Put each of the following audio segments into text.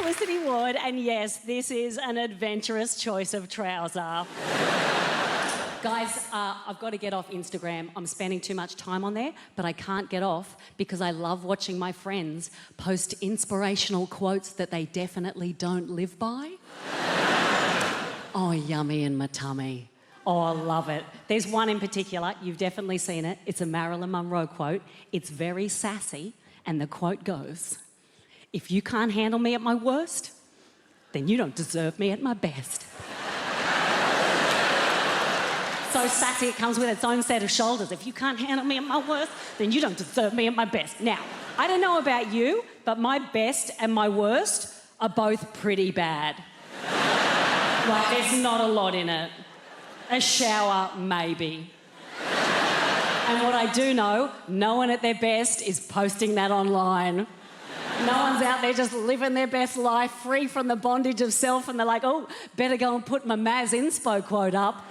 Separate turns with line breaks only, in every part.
Felicity Ward, and yes, this is an adventurous choice of trouser. Guys, I've got to get off Instagram. I'm spending too much time on there, but I can't get off because I love watching my friends post inspirational quotes that they definitely don't live by. Oh, yummy in my tummy. Oh, I love it. There's one in particular, you've definitely seen it. It's a Marilyn Monroe quote. It's very sassy, and the quote goes, "If you can't handle me at my worst, then you don't deserve me at my best." So sassy, it comes with its own set of shoulders. If you can't handle me at my worst, then you don't deserve me at my best. Now, I don't know about you, but my best and my worst are both pretty bad. Like, there's not a lot in it. A shower, maybe. And what I do know, no one at their best is posting that online. No one's out there just living their best life, free from the bondage of self, and they're like, oh, better go and put my Maz inspo quote up.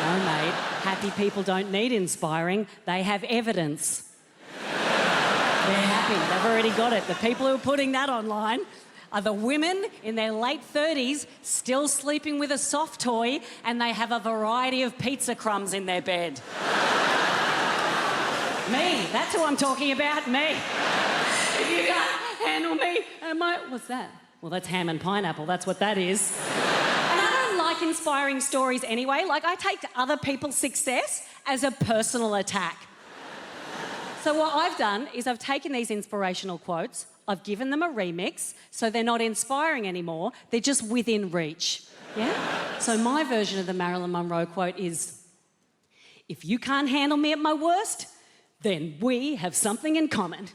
No, mate, happy people don't need inspiring. They have evidence. They're happy. They've already got it. The people who are putting that online are the women in their late 30s still sleeping with a soft toy, and they have a variety of pizza crumbs in their bed. Me, that's who I'm talking about, me. If you can't handle me, what's that? Well, that's ham and pineapple, that's what that is. And I don't like inspiring stories anyway. Like, I take other people's success as a personal attack. So what I've done is I've taken these inspirational quotes, I've given them a remix, so they're not inspiring anymore, they're just within reach, yeah? So my version of the Marilyn Monroe quote is, "If you can't handle me at my worst, then we have something in common."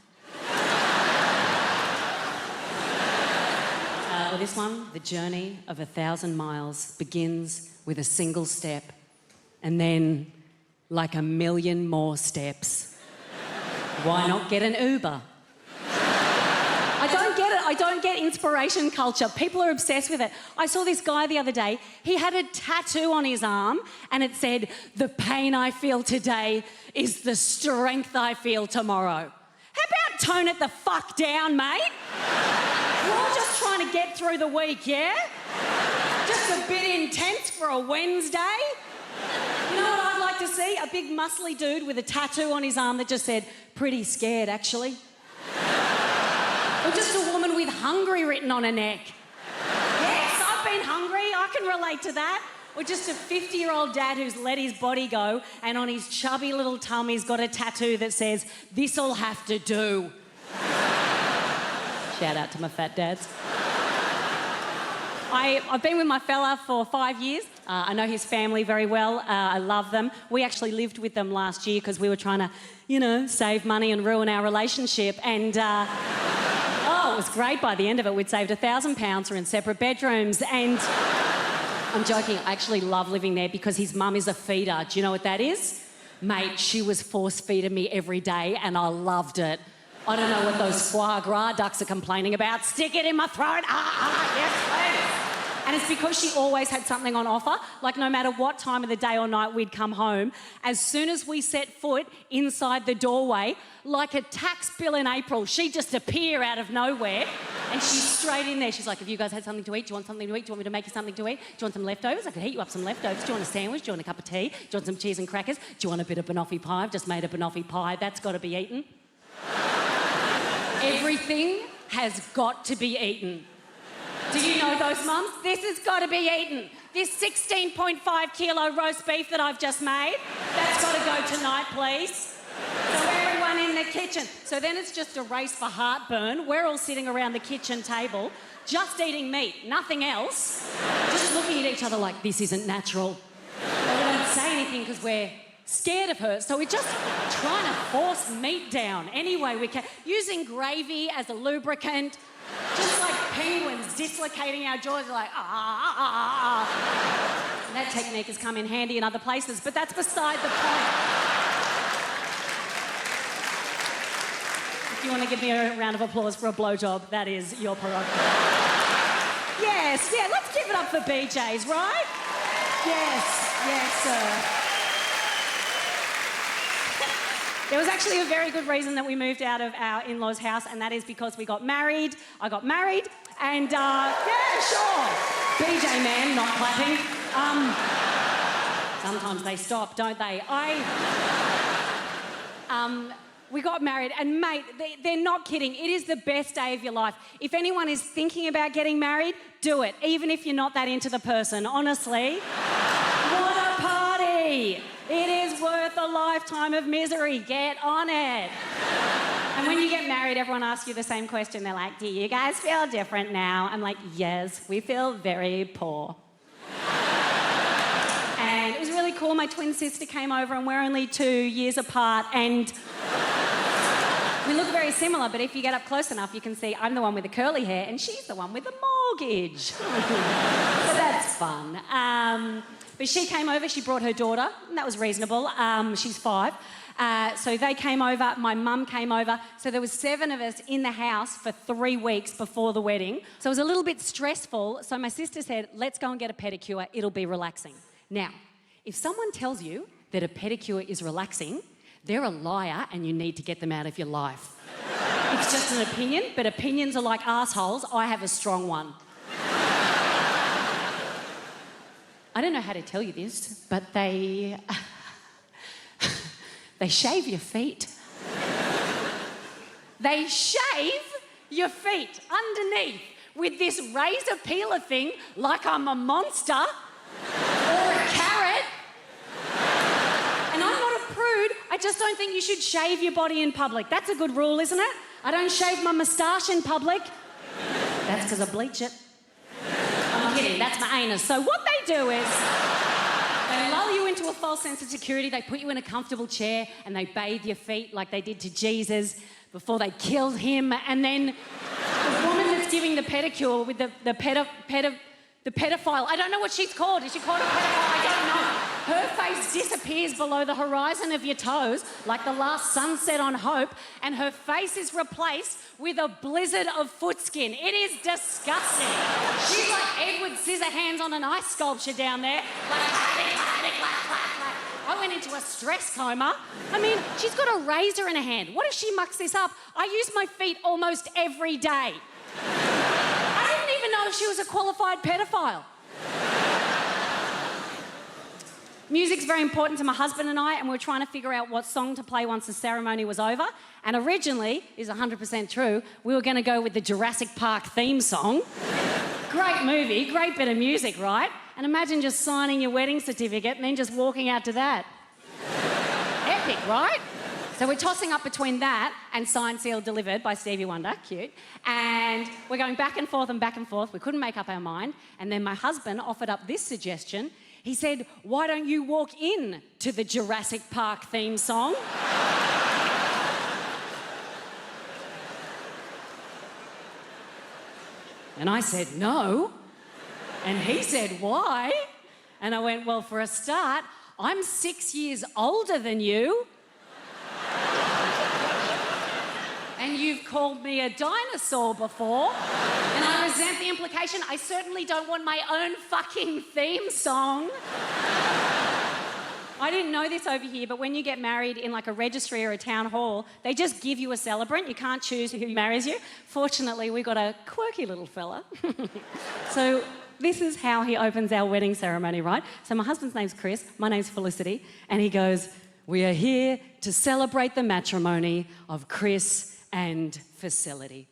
Or this one, "The journey of 1,000 miles begins with a single step, and then like a million more steps. Why not get an Uber?" I don't get it. I don't get inspiration culture. People are obsessed with it. I saw this guy the other day. He had a tattoo on his arm and it said, "The pain I feel today is the strength I feel tomorrow." How about tone it the fuck down, mate? We're all just trying to get through the week, yeah? Just a bit intense for a Wednesday. You know what I'd like to see? A big muscly dude with a tattoo on his arm that just said, "Pretty scared, actually." Or just a woman with "hungry" written on her neck. Yes, I've been hungry, I can relate to that. Or just a 50-year-old dad who's let his body go and on his chubby little tummy's got a tattoo that says, "This'll have to do." Shout out to my fat dads. I've been with my fella for 5 years. I know his family very well. I love them. We actually lived with them last year because we were trying to, save money and ruin our relationship. And, it was great. By the end of it, we'd saved £1,000. We're in separate bedrooms. And I'm joking, I actually love living there because his mum is a feeder. Do you know what that is? Mate, she was force-feeding me every day and I loved it. I don't know what those foie gras ducks are complaining about. Stick it in my throat. Yes, please. And it's because she always had something on offer. Like, no matter what time of the day or night we'd come home, as soon as we set foot inside the doorway, like a tax bill in April, she'd just appear out of nowhere and she's straight in there. She's like, "Have you guys had something to eat? Do you want something to eat? Do you want me to make you something to eat? Do you want some leftovers? I could heat you up some leftovers. Do you want a sandwich? Do you want a cup of tea? Do you want some cheese and crackers? Do you want a bit of banoffee pie? I've just made a banoffee pie. That's got to be eaten." Everything has got to be eaten. Do you know those mums? This has got to be eaten. This 16.5 kilo roast beef that I've just made, that's got to go tonight, please. So everyone in the kitchen. So then it's just a race for heartburn. We're all sitting around the kitchen table, just eating meat, nothing else, just looking at each other like, this isn't natural. But we don't say anything because we're scared of her, so we're just trying to force meat down any way we can, using gravy as a lubricant, just like penguins dislocating our jaws, like, And that technique has come in handy in other places, but that's beside the point. If you want to give me a round of applause for a blowjob, that is your prerogative. Yes, yeah, let's give it up for BJs, right? Yes, sir. There was actually a very good reason that we moved out of our in-laws' house, and that is because we got married. I got married, And, yeah, sure. BJ man, not clapping. Sometimes they stop, don't they? We got married, and mate, they're not kidding. It is the best day of your life. If anyone is thinking about getting married, do it, even if you're not that into the person, honestly. What a party! It is worth a lifetime of misery. Get on it. And when you get married, everyone asks you the same question. They're like, do you guys feel different now? I'm like, yes, we feel very poor. And it was really cool. My twin sister came over, and we're only 2 years apart, and we look very similar, but if you get up close enough, you can see I'm the one with the curly hair and she's the one with the mortgage. So that's fun. But she came over, she brought her daughter, and that was reasonable. She's 5. So they came over, my mum came over. So there was 7 of us in the house for 3 weeks before the wedding. So it was a little bit stressful. So my sister said, let's go and get a pedicure, it'll be relaxing. Now, if someone tells you that a pedicure is relaxing, they're a liar and you need to get them out of your life. It's just an opinion, but opinions are like assholes. I have a strong one. I don't know how to tell you this, but they shave your feet. They shave your feet underneath with this razor peeler thing like I'm a monster or a carrot. And I'm not a prude. I just don't think you should shave your body in public. That's a good rule, isn't it? I don't shave my moustache in public. That's because I bleach it. I'm kidding, that's my anus. So what they do is they lull you into a false sense of security, they put you in a comfortable chair and they bathe your feet like they did to Jesus before they killed him, and then the woman that's giving the pedicure with the pedophile, I don't know what she's called. Is she called a pedophile? I don't know. Her face disappears below the horizon of your toes, like the last sunset on Hope, and her face is replaced with a blizzard of foot skin. It is disgusting. She's like Edward Scissorhands on an ice sculpture down there. Like, I went into a stress coma. I mean, she's got a razor in her hand. What if she mucks this up? I use my feet almost every day. I didn't even know if she was a qualified pedophile. Music's very important to my husband and I, and we were trying to figure out what song to play once the ceremony was over. And originally, is 100% true, we were going to go with the Jurassic Park theme song. Great movie, great bit of music, right? And imagine just signing your wedding certificate and then just walking out to that. Epic, right? So we're tossing up between that and Signed, Sealed, Delivered by Stevie Wonder, cute. And we're going back and forth and back and forth. We couldn't make up our mind. And then my husband offered up this suggestion. He said, why don't you walk in to the Jurassic Park theme song? And I said, no. And he said, why? And I went, well, for a start, I'm 6 years older than you. And you've called me a dinosaur before. And I resent the implication. I certainly don't want my own fucking theme song. I didn't know this over here, but when you get married in like a registry or a town hall, they just give you a celebrant. You can't choose who marries you. Fortunately, we got a quirky little fella. So this is how he opens our wedding ceremony, right? So my husband's name's Chris, my name's Felicity, and he goes, we are here to celebrate the matrimony of Chris and Facility.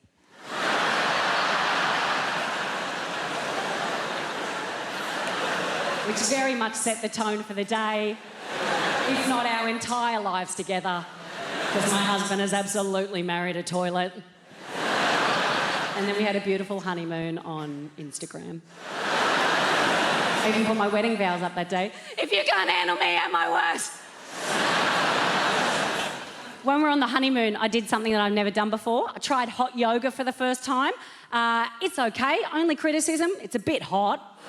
Which very much set the tone for the day, if not our entire lives together, because my husband has absolutely married a toilet. And then we had a beautiful honeymoon on Instagram. I even put my wedding vows up that day. If you can't handle me at my worst. When we were on the honeymoon, I did something that I've never done before. I tried hot yoga for the first time. It's okay, only criticism, it's a bit hot.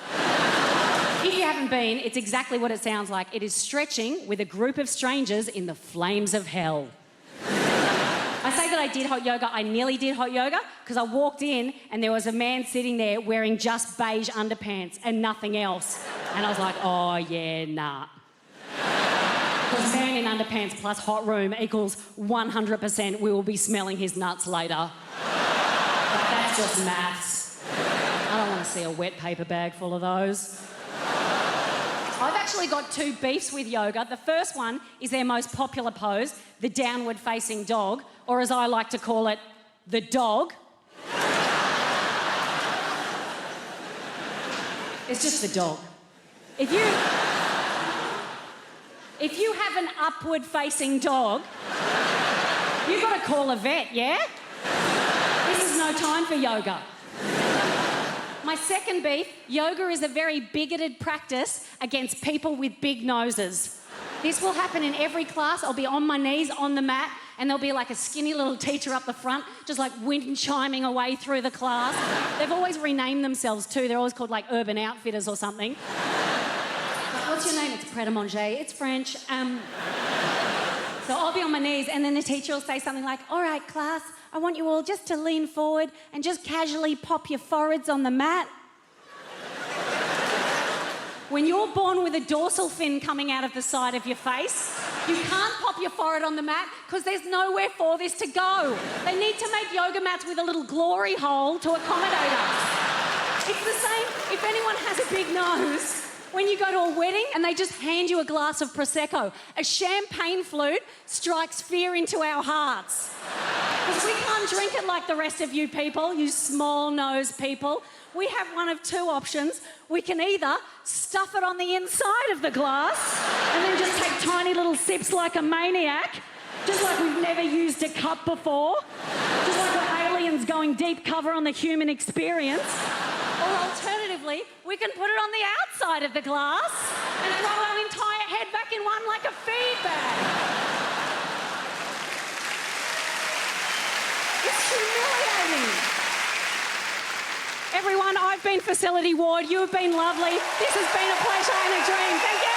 If you haven't been, it's exactly what it sounds like. It is stretching with a group of strangers in the flames of hell. I say that I did hot yoga, I nearly did hot yoga, because I walked in and there was a man sitting there wearing just beige underpants and nothing else. And I was like, oh yeah, nah. Because man in underpants plus hot room equals 100% we will be smelling his nuts later. But that's just maths. see a wet paper bag full of those. I've actually got 2 beefs with yoga. The first one is their most popular pose, the downward facing dog, or as I like to call it, the dog. It's just the dog. If you have an upward facing dog, you've got to call a vet, yeah? This is no time for yoga. My second beef, yoga is a very bigoted practice against people with big noses. This will happen in every class. I'll be on my knees on the mat and there'll be like a skinny little teacher up the front just like wind chiming away through the class. They've always renamed themselves too. They're always called like Urban Outfitters or something. Like, what's your name? It's Pret-a-Manger. It's French. So I'll be on my knees and then the teacher will say something like, all right, class, I want you all just to lean forward and just casually pop your foreheads on the mat. When you're born with a dorsal fin coming out of the side of your face, you can't pop your forehead on the mat because there's nowhere for this to go. They need to make yoga mats with a little glory hole to accommodate us. It's the same if anyone has a big nose. When you go to a wedding and they just hand you a glass of Prosecco, a champagne flute strikes fear into our hearts. Because we can't drink it like the rest of you people, you small-nosed people. We have one of 2 options. We can either stuff it on the inside of the glass and then just take tiny little sips like a maniac, just like we've never used a cup before, just like we're aliens going deep cover on the human experience. Or alternatively, we can put it on the outside of the glass and throw our entire head back in one like a feed bag. It's humiliating. Everyone, I've been Felicity Ward. You have been lovely. This has been a pleasure and a dream. Thank you.